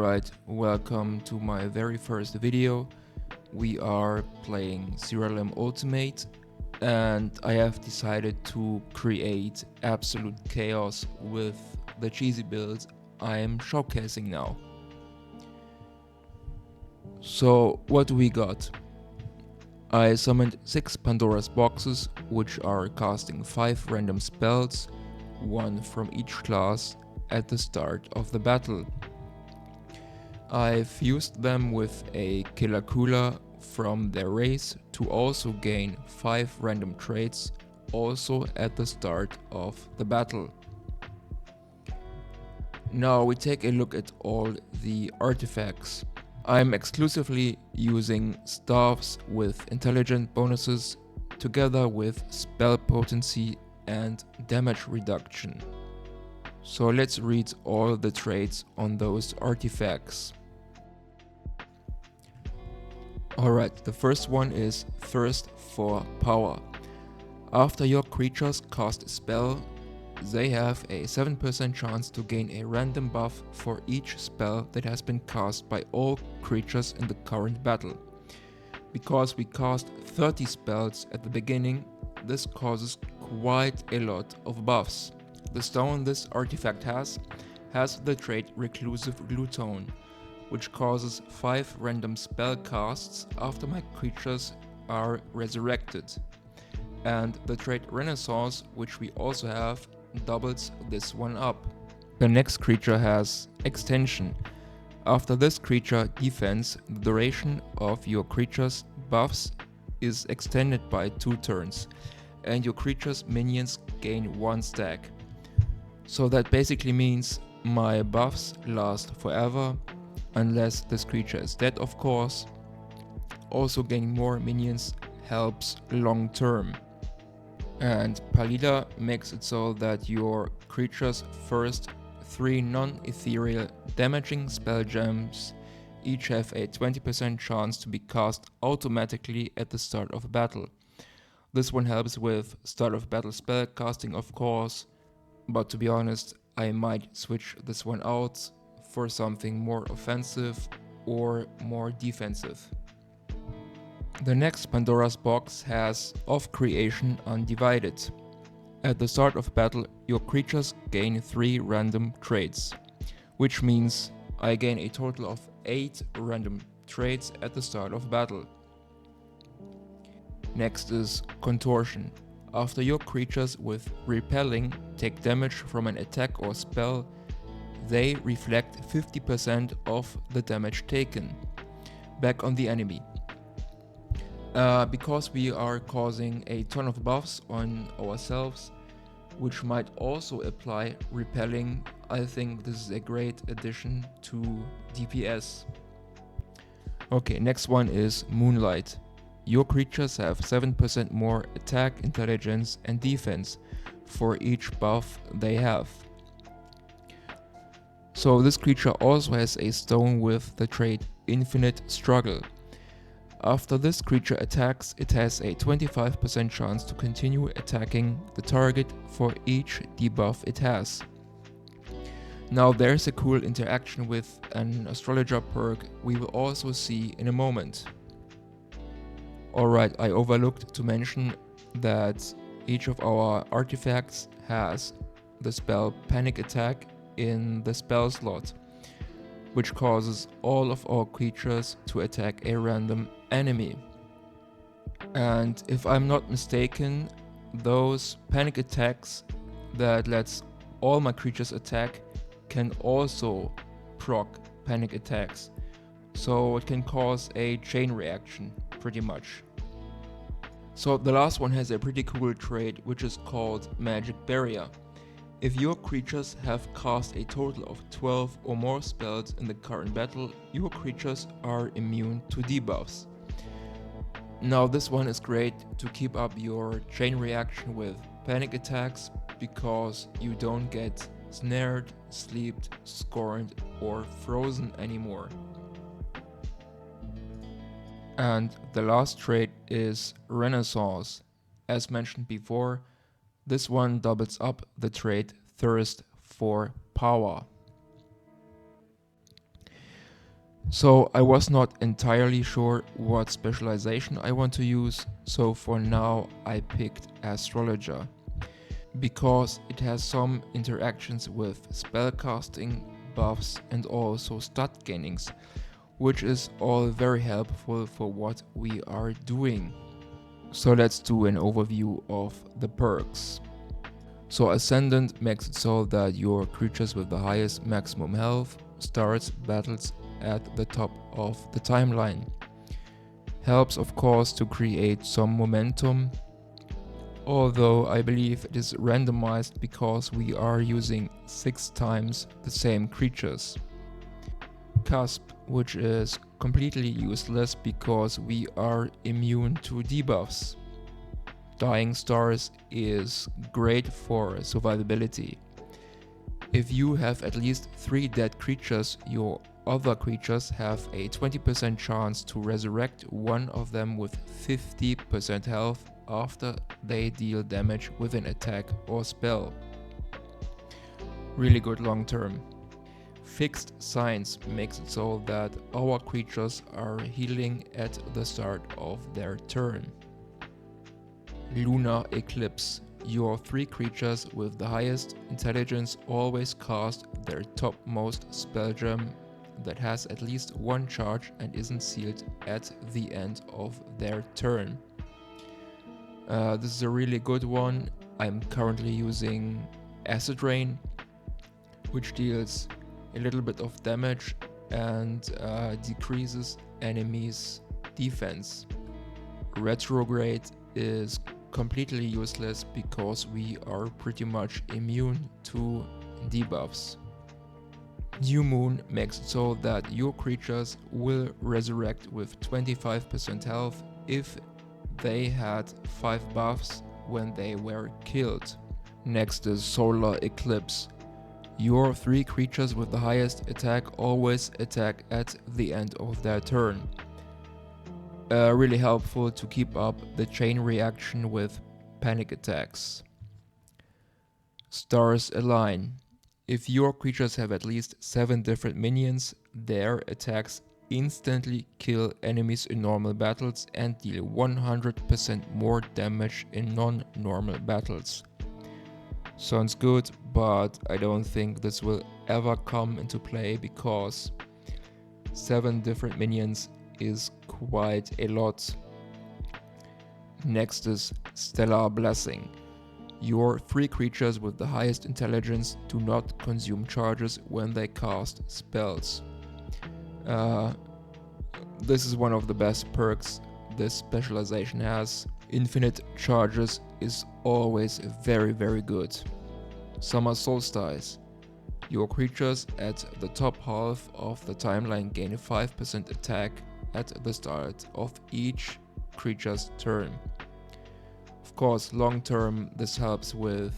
Alright, welcome to my very first video. We are playing Siralim Ultimate and I have decided to create absolute chaos with the cheesy build I am showcasing now. So what do we got? I summoned 6 Pandoras boxes which are casting 5 random spells, 1 from each class at the start of the battle. I've used them with a Killer Cooler from their race to also gain 5 random traits also at the start of the battle. Now we take a look at all the artifacts. I'm exclusively using staffs with intelligent bonuses together with spell potency and damage reduction. So let's read all the traits on those artifacts. Alright, the first one is Thirst for Power. After your creatures cast a spell, they have a 7% chance to gain a random buff for each spell that has been cast by all creatures in the current battle. Because we cast 30 spells at the beginning, this causes quite a lot of buffs. The stone this artifact has the trait Reclusive Glutone, which causes 5 random spell casts after my creatures are resurrected. And the trait Renaissance, which we also have, doubles this one up. The next creature has Extension. After this creature defense, the duration of your creature's buffs is extended by 2 turns, and your creature's minions gain 1 stack. So that basically means my buffs last forever, unless this creature is dead, of course. Also gaining more minions helps long term. And Palida makes it so that your creature's first 3 non-ethereal damaging spell gems each have a 20% chance to be cast automatically at the start of a battle. This one helps with start of battle spell casting, of course, but to be honest, I might switch this one out for something more offensive or more defensive. The next Pandora's box has Of Creation Undivided. At the start of battle, your creatures gain 3 random traits, which means I gain a total of 8 random traits at the start of battle. Next is Contortion. After your creatures with Repelling take damage from an attack or spell, they reflect 50% of the damage taken back on the enemy. Because we are causing a ton of buffs on ourselves, which might also apply Repelling, I think this is a great addition to DPS. Okay, next one is Moonlight. Your creatures have 7% more attack, intelligence and defense for each buff they have. So this creature also has a stone with the trait Infinite Struggle. After this creature attacks, it has a 25% chance to continue attacking the target for each debuff it has. Now there's a cool interaction with an astrologer perk we will also see in a moment. Alright, I overlooked to mention that each of our artifacts has the spell Panic Attack in the spell slot, which causes all of our creatures to attack a random enemy. And if I'm not mistaken, those panic attacks that lets all my creatures attack can also proc panic attacks. So it can cause a chain reaction, pretty much. So the last one has a pretty cool trait, which is called Magic Barrier. If your creatures have cast a total of 12 or more spells in the current battle, your creatures are immune to debuffs. Now this one is great to keep up your chain reaction with panic attacks, because you don't get snared, sleeped, scorned or frozen anymore. And the last trait is Renaissance. As mentioned before, this one doubles up the trait Thirst for Power. So I was not entirely sure what specialization I want to use, so for now I picked Astrologer because it has some interactions with spellcasting, buffs and also stat gainings, which is all very helpful for what we are doing. So let's do an overview of the perks. So Ascendant makes it so that your creatures with the highest maximum health starts battles at the top of the timeline. Helps of course to create some momentum, although I believe it is randomized because we are using 6 times the same creatures. Cusp, which is completely useless because we are immune to debuffs. Dying Stars is great for survivability. If you have at least 3 dead creatures, your other creatures have a 20% chance to resurrect one of them with 50% health after they deal damage with an attack or spell. Really good long term. Fixed Signs makes it so that our creatures are healing at the start of their turn. Lunar Eclipse. Your 3 creatures with the highest intelligence always cast their topmost spell gem that has at least 1 charge and isn't sealed at the end of their turn. This is a really good one. I'm currently using Acid Rain, which deals a little bit of damage and decreases enemies' defense. Retrograde is completely useless because we are pretty much immune to debuffs. New Moon makes it so that your creatures will resurrect with 25% health if they had 5 buffs when they were killed. Next is Solar Eclipse. Your 3 creatures with the highest attack always attack at the end of their turn. Really helpful to keep up the chain reaction with panic attacks. Stars Align. If your creatures have at least 7 different minions, their attacks instantly kill enemies in normal battles and deal 100% more damage in non-normal battles. Sounds good, but I don't think this will ever come into play because 7 different minions is quite a lot. Next is Stellar Blessing. Your 3 creatures with the highest intelligence do not consume charges when they cast spells. This is one of the best perks this specialization has. Infinite charges is always very good. Summer Solstice. Your creatures at the top half of the timeline gain a 5% attack at the start of each creature's turn. Of course, long term, this helps with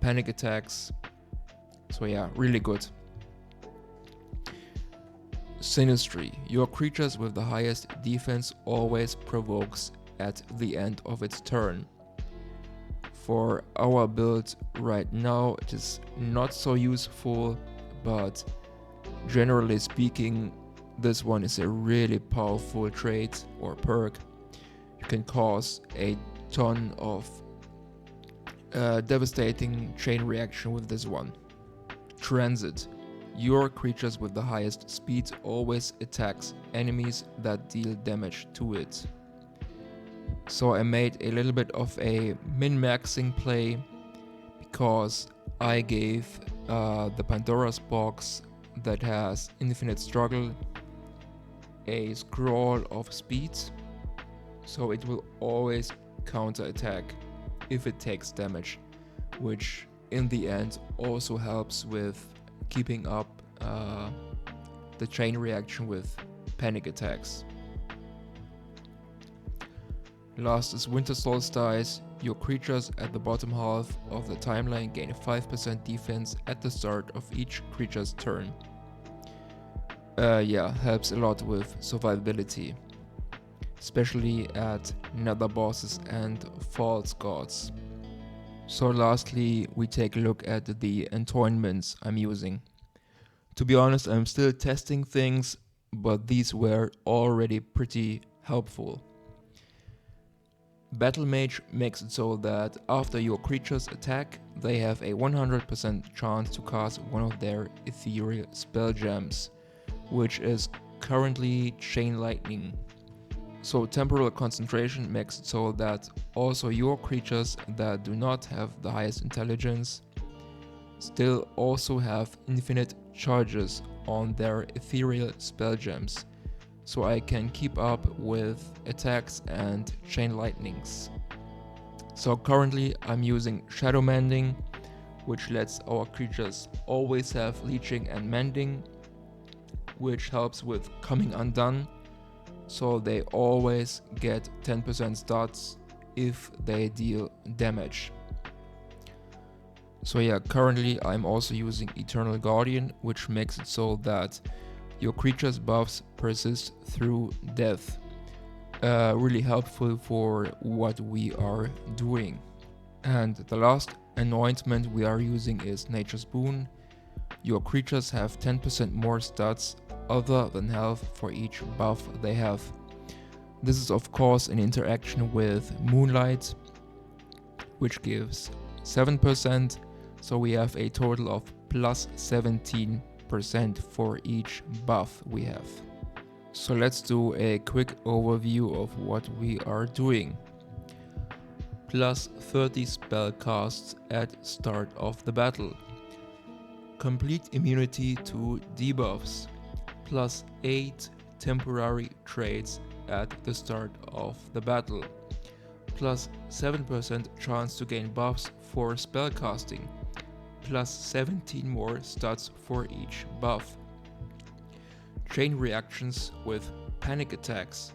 panic attacks. So yeah, really good. Sinistry. Your creatures with the highest defense always provokes at the end of its turn. For our build right now, it is not so useful, but generally speaking, this one is a really powerful trait or perk. You can cause a ton of devastating chain reaction with this one. Transit. Your creatures with the highest speed always attacks enemies that deal damage to it. So I made a little bit of a min-maxing play because I gave the Pandoras box that has Infinite Struggle a scroll of speed, so it will always counter-attack if it takes damage, which in the end also helps with keeping up the chain reaction with panic attacks. Last is Winter Solstice. Your creatures at the bottom half of the timeline gain a 5% defense at the start of each creature's turn. Helps a lot with survivability, especially at nether bosses and false gods. So lastly, we take a look at the entombments I'm using. To be honest, I'm still testing things, but these were already pretty helpful. Battle Mage makes it so that after your creatures attack, they have a 100% chance to cast one of their ethereal spell gems, which is currently Chain Lightning. So temporal concentration makes it so that also your creatures that do not have the highest intelligence still also have infinite charges on their ethereal spell gems, so I can keep up with attacks and chain lightnings. So currently I'm using Shadow Mending, which lets our creatures always have leeching and mending, which helps with coming undone, so they always get 10% stats if they deal damage. So yeah, currently I'm also using Eternal Guardian, which makes it so that your creature's buffs persist through death. Really helpful for what we are doing. And the last anointment we are using is Nature's Boon. Your creatures have 10% more stats other than health for each buff they have. This is of course an interaction with Moonlight, which gives 7%, so we have a total of plus 17% for each buff we have. So let's do a quick overview of what we are doing. Plus 30 spell casts at start of the battle. Complete immunity to debuffs. Plus 8 temporary traits at the start of the battle. Plus 7% chance to gain buffs for spellcasting. Plus 17 more stats for each buff. Chain reactions with panic attacks.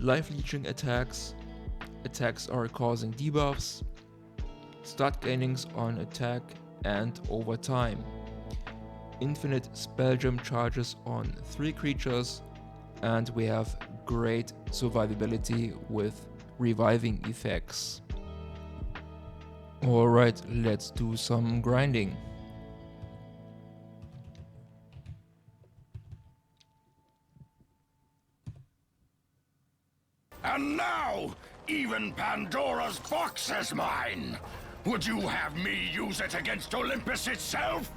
Life leeching attacks. Attacks are causing debuffs. Stat gainings on attack and over time. Infinite spell gem charges on 3 creatures, and we have great survivability with reviving effects. Alright, let's do some grinding. And now, even Pandora's box is mine! Would you have me use it against Olympus itself?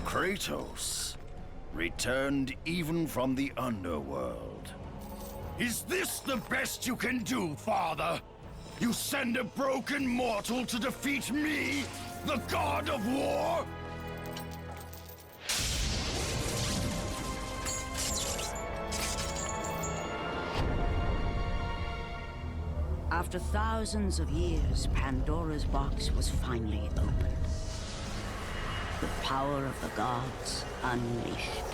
Kratos, returned even from the underworld. Is this the best you can do, Father? You send a broken mortal to defeat me, the god of war? After thousands of years, Pandora's box was finally opened. The power of the gods unleashed.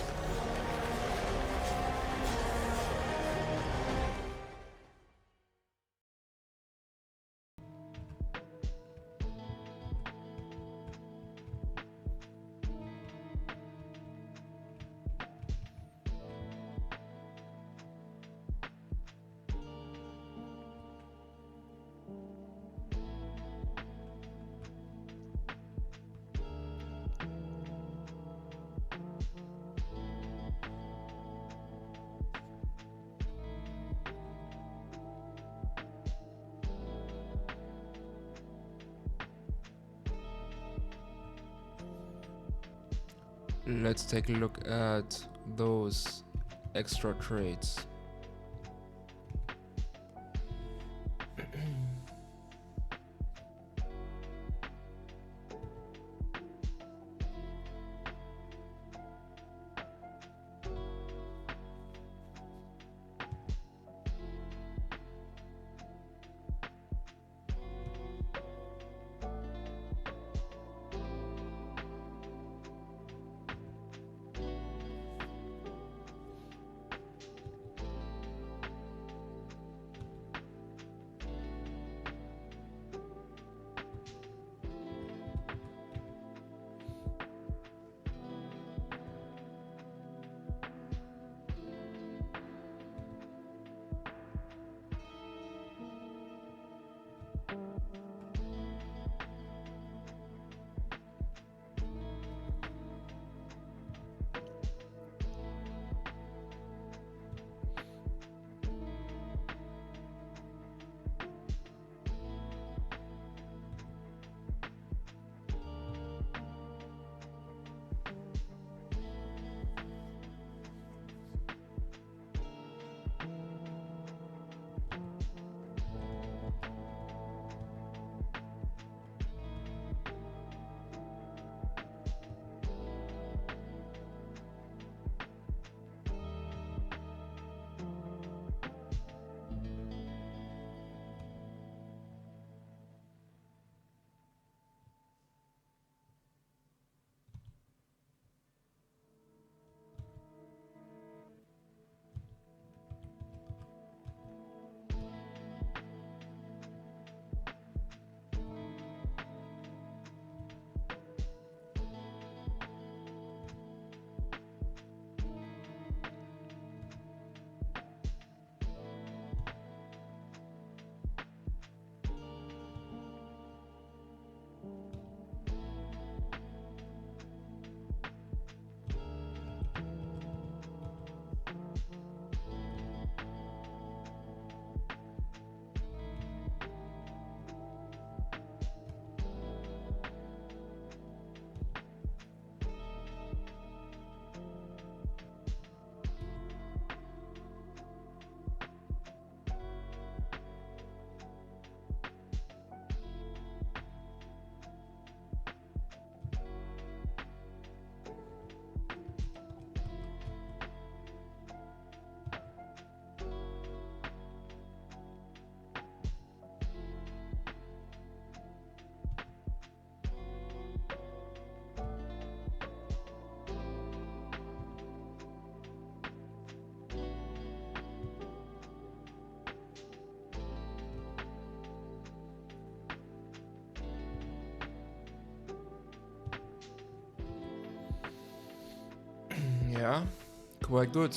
Let's take a look at those extra traits. Yeah, quite good.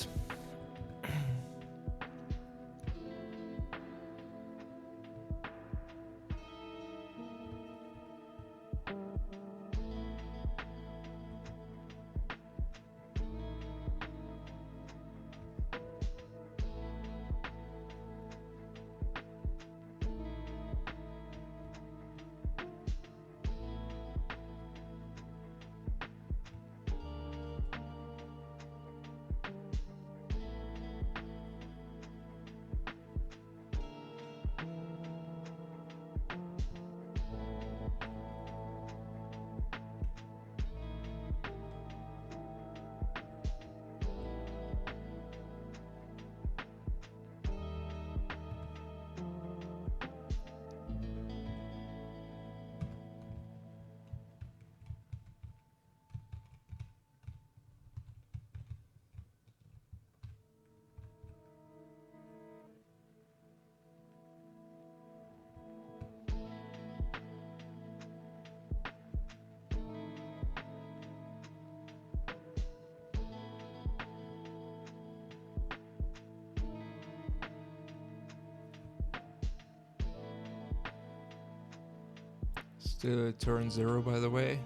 Still turn 0, by the way.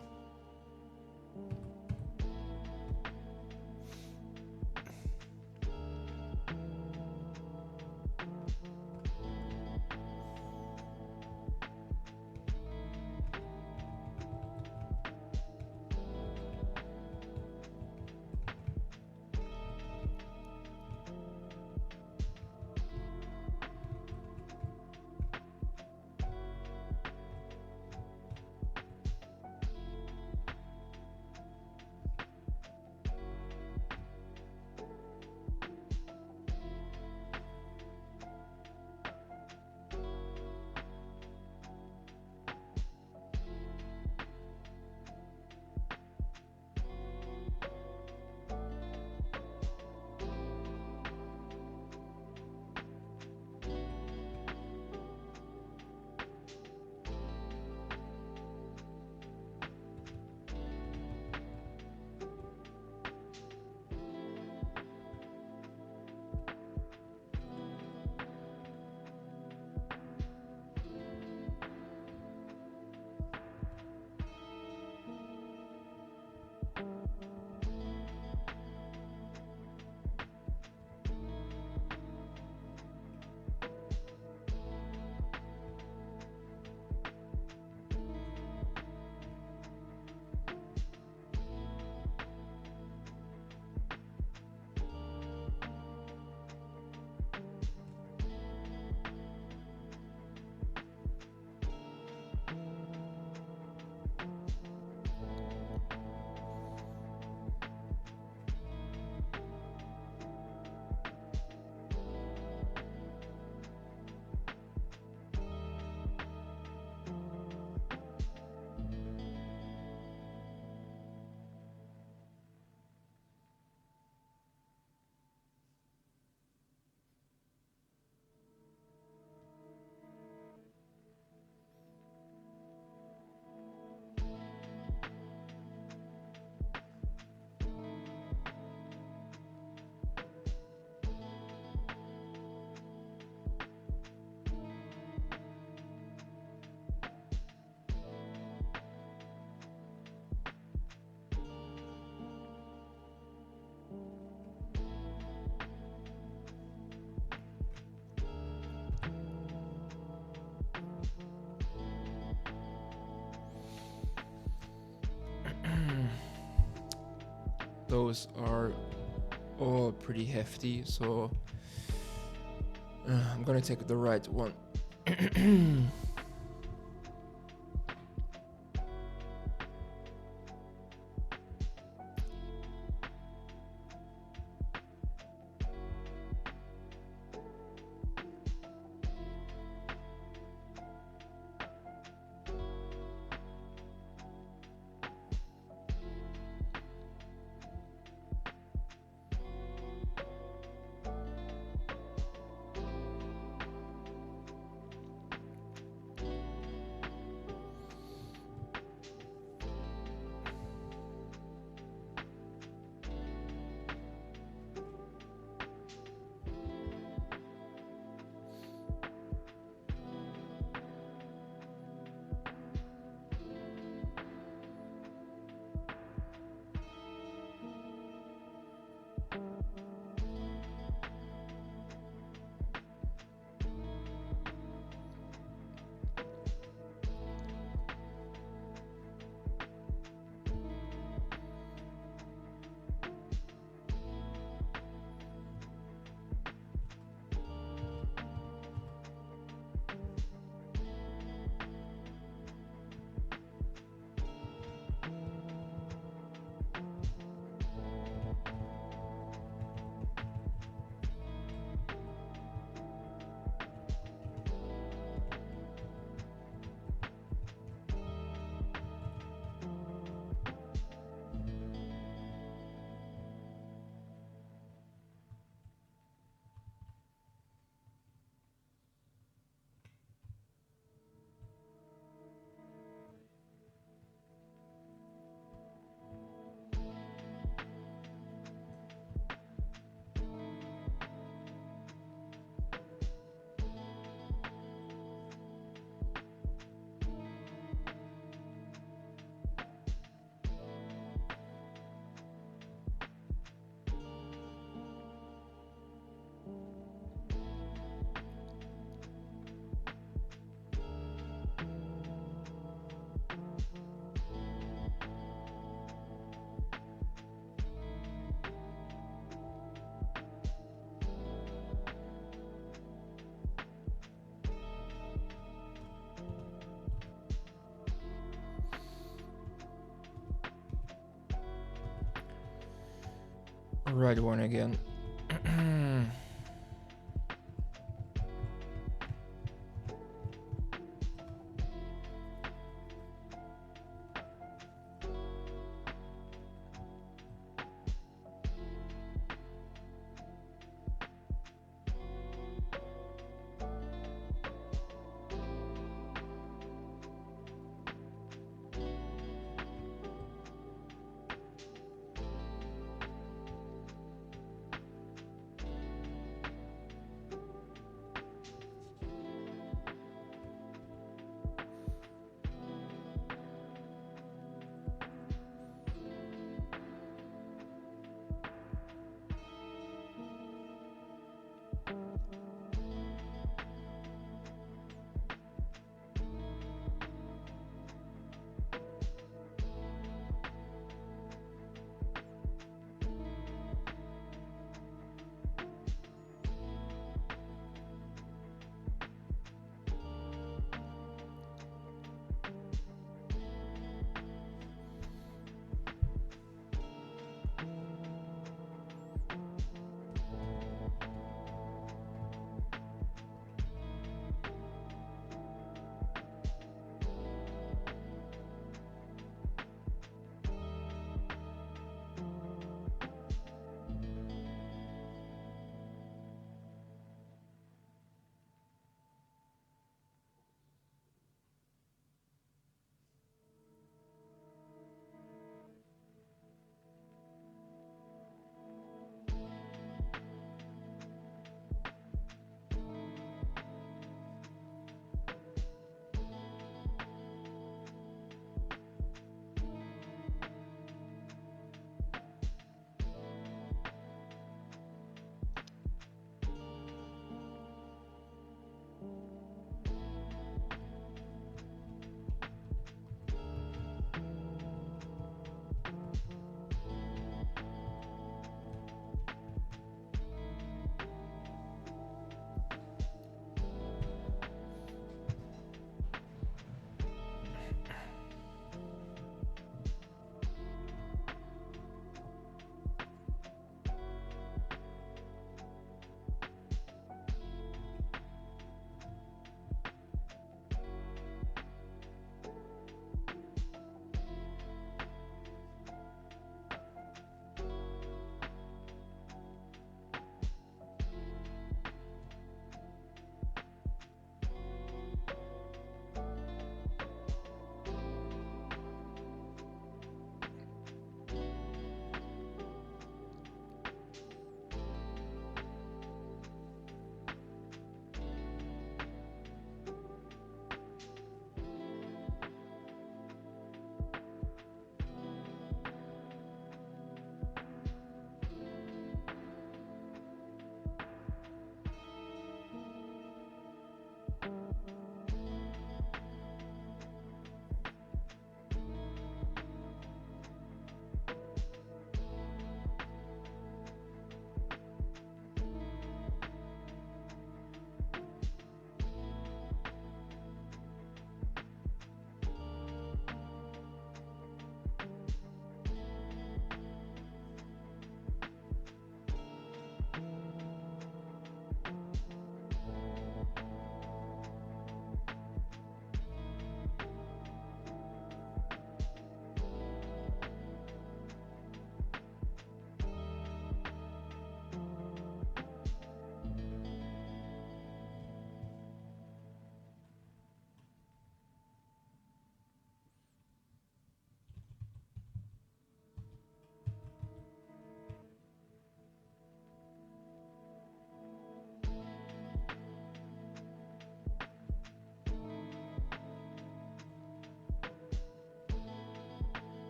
Those are all pretty hefty, so I'm gonna take the right one. Right one again.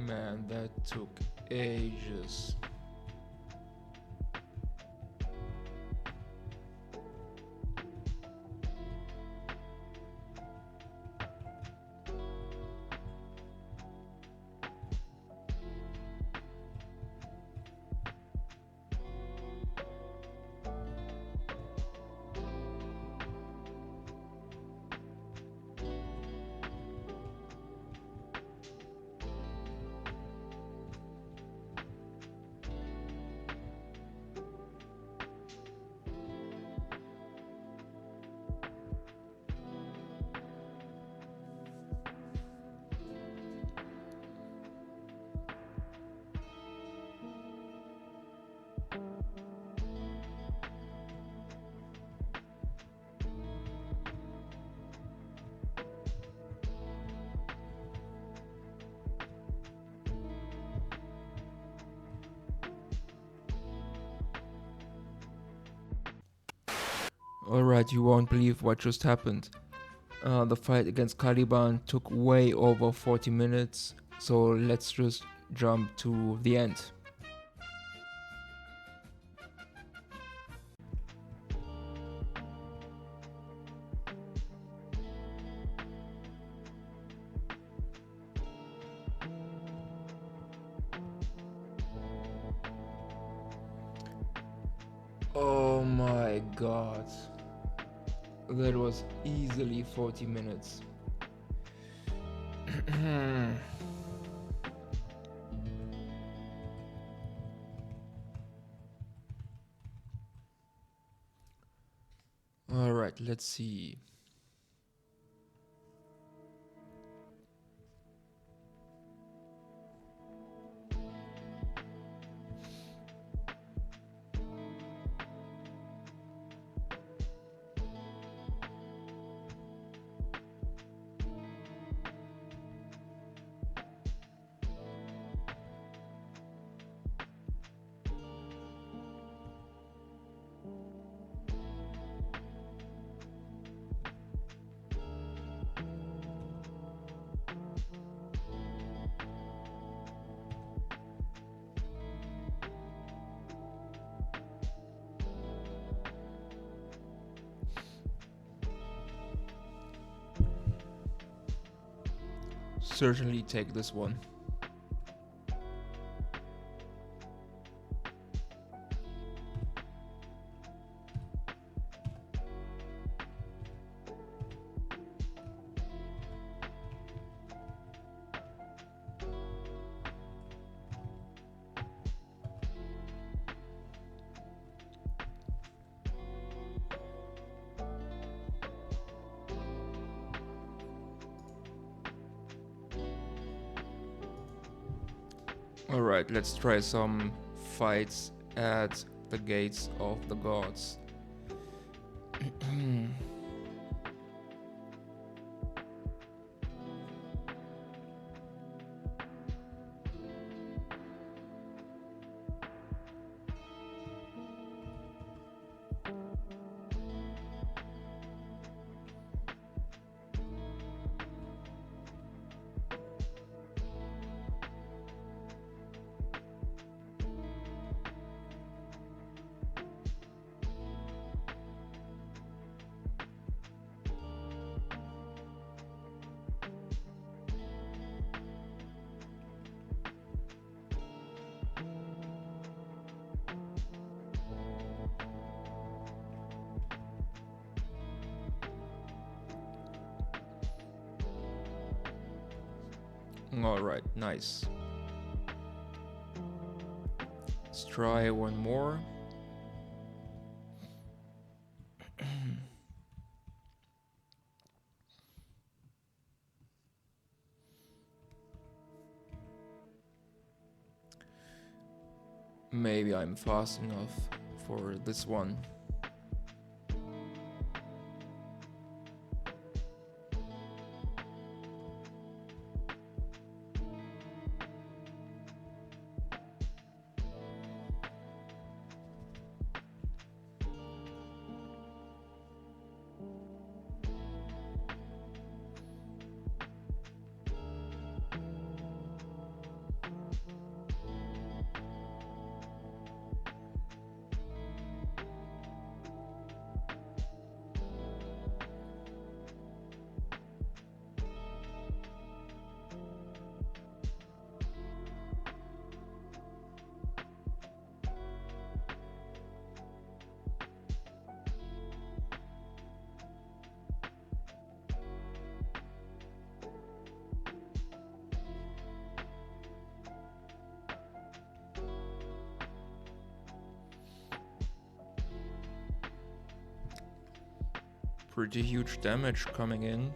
Man, that took ages. Alright, you won't believe what just happened. The fight against Caliban took way over 40 minutes, so let's just jump to the end. Oh my god. That was easily 40 minutes. Alright, let's see. Certainly take this one. Alright, let's try some fights at the gates of the gods. Alright, nice. Let's try one more. Maybe I'm fast enough for this one. pretty huge damage coming in.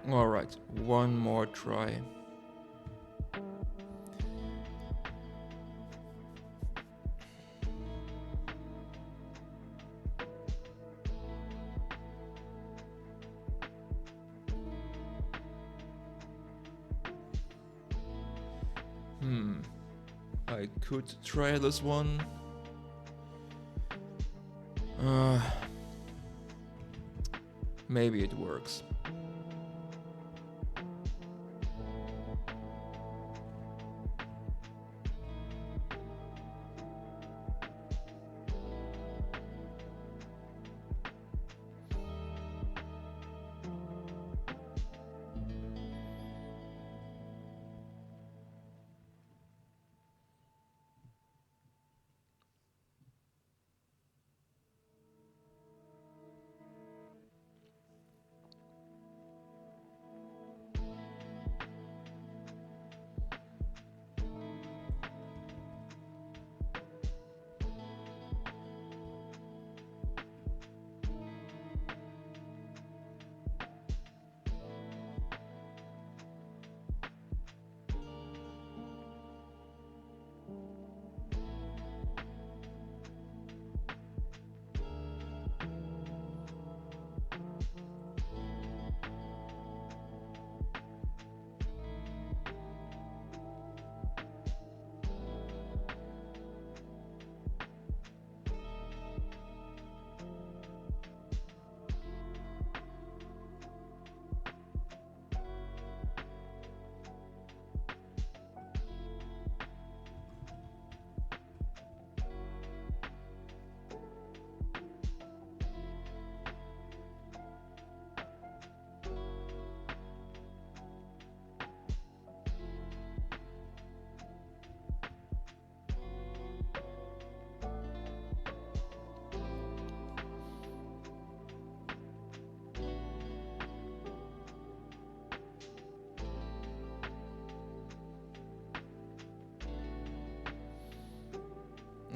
Alright, one more try. I could try this one. Maybe it works.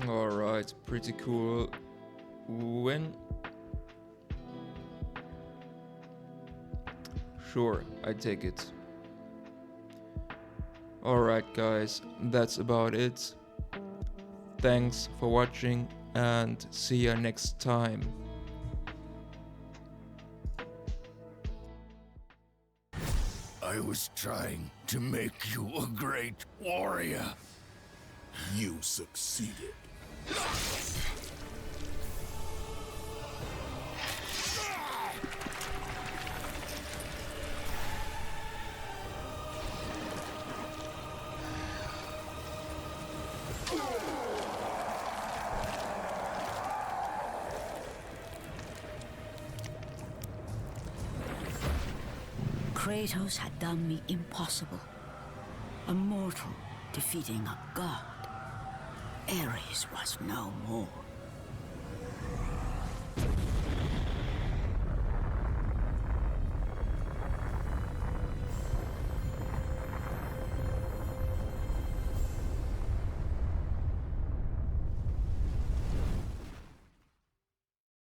Alright, pretty cool. When? Sure, I take it. Alright guys, that's about it. Thanks for watching and see ya next time. I was trying to make you a great warrior. You succeeded. Kratos had done the impossible. A mortal defeating a god. Ares was no more.